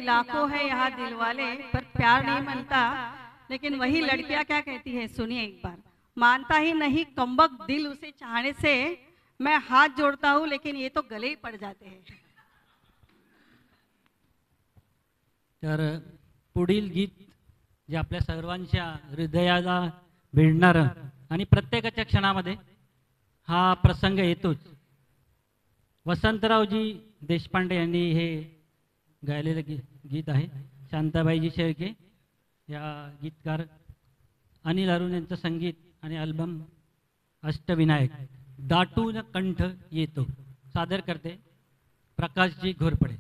लाखों है यहाँ दिल वाले पर प्यार नहीं मिलता, लेकिन वही लड़कियां क्या कहती है सुनिए एक बार। मानता ही नहीं कमबख्त दिल उसे चाहने से, मैं हाथ जोड़ता हूँ लेकिन ये तो गले ही पड़ जाते हैं। तर पुढील गीत जे आपल्या सर्वांच्या हृदयाला भिडणारं आणि प्रत्येकाच्या क्षणामध्ये हा प्रसंग येतोच। वसंतरावजी देशपांडे यांनी हे गायलेलं गीत आहे। शांताबाईजी शेळके या गीतकार, अनिल अरुण यांचं संगीत आणि अल्बम अष्टविनायक। दाटून कंठ येतो सादर करते प्रकाशजी घोरपडे।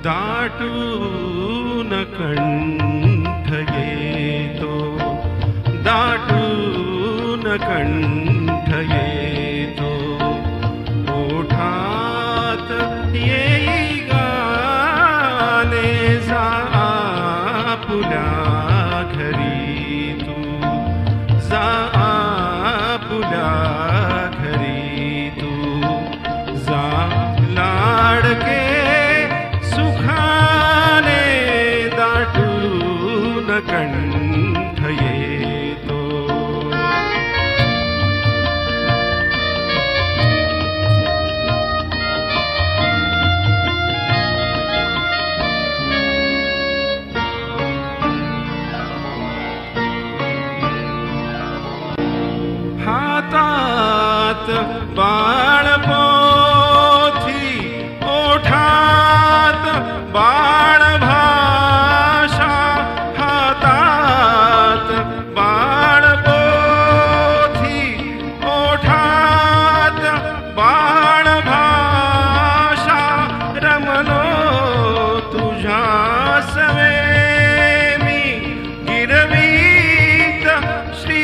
दाटून कंठ येतो, दाटून कंठ येतो, ओठात येई गाणे जा आपुल्या घरी तू, जा आपुल्या घरी तू, जा लाडके कंठ येतो। हातात बाळ पोथी, ओठात बाळ भाषा, हातात बाळ पोथी, ओठात बाळ भाषा, रमलो तुझ्या सवे मी गिरवीत श्री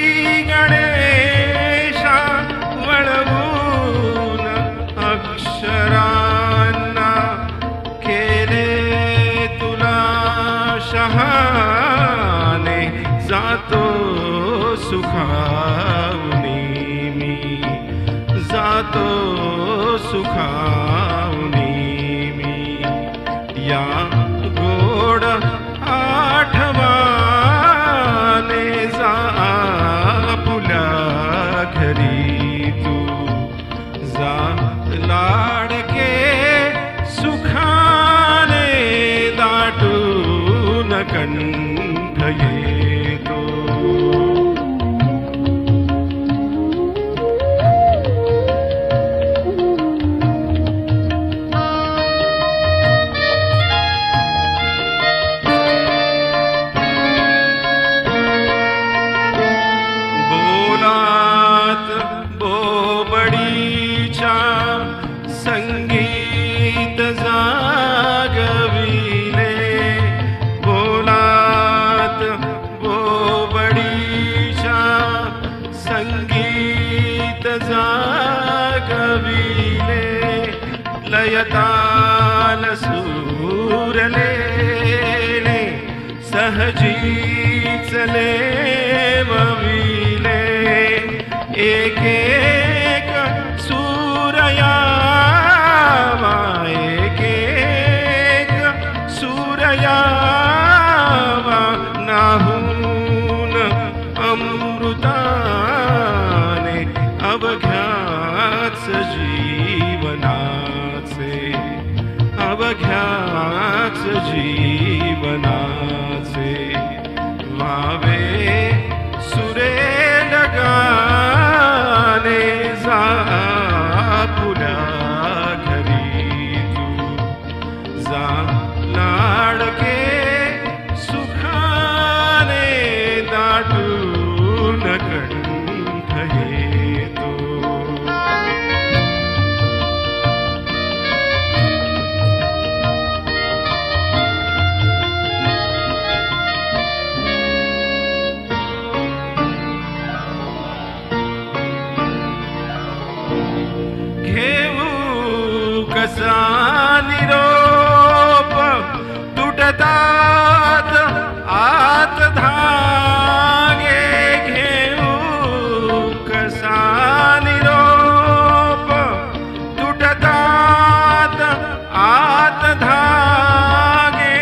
गणेशा, वळवून अक्षरांना केले तुला शहाणे, जातो सुखावनी मी, जातो सुखावनी मी, या गोड आठवाने जा आपुल्या घरी तू, जा लाडके सुखाने दाटून कंठ येतो। बोलात बोबडीच्या संगीत जागविले, बोलात बोबडीच्या संगीत जागविले, लयताल सूरलेले सहजीच लेवविले, एक एक सूरयावा, एक एक सूरयावा, नाहून अमृताने अवघ्याच जीवनाचे, अवघ्याच जीवनाचे, वावे सुरेल गाणे जा आपुल्या घरी तू, जा लाडके सुखाने दाटून कंठ येतो। कसा निरोप तुटतात आत धागे घेऊ कसा निरोप तुटतात आत धागे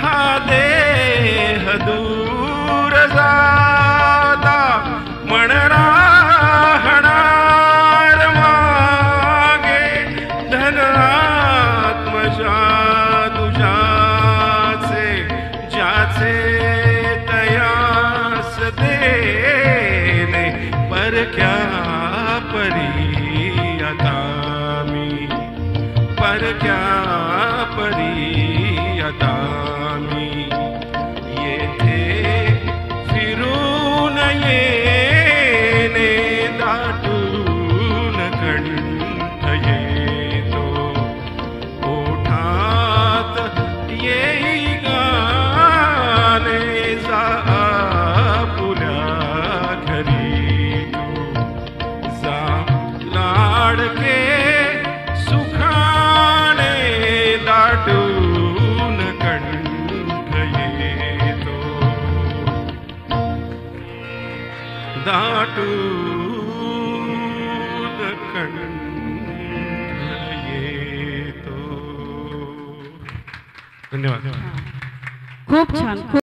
हा देह दूर जाता मन राहणार मागे धन आत्मजा तुझ्याचे ज्याचे तयास देणे परक्या परी आता मी परक्या परी आता मी येथे फिरून येणे दाटून कंठ येतो ओठात येई गाणे जा आपुल्या घरी तू जा लाडके सुखाने दाटून कंठ येतो दाटून कंठ येतो. धन्यवाद. खूप छान.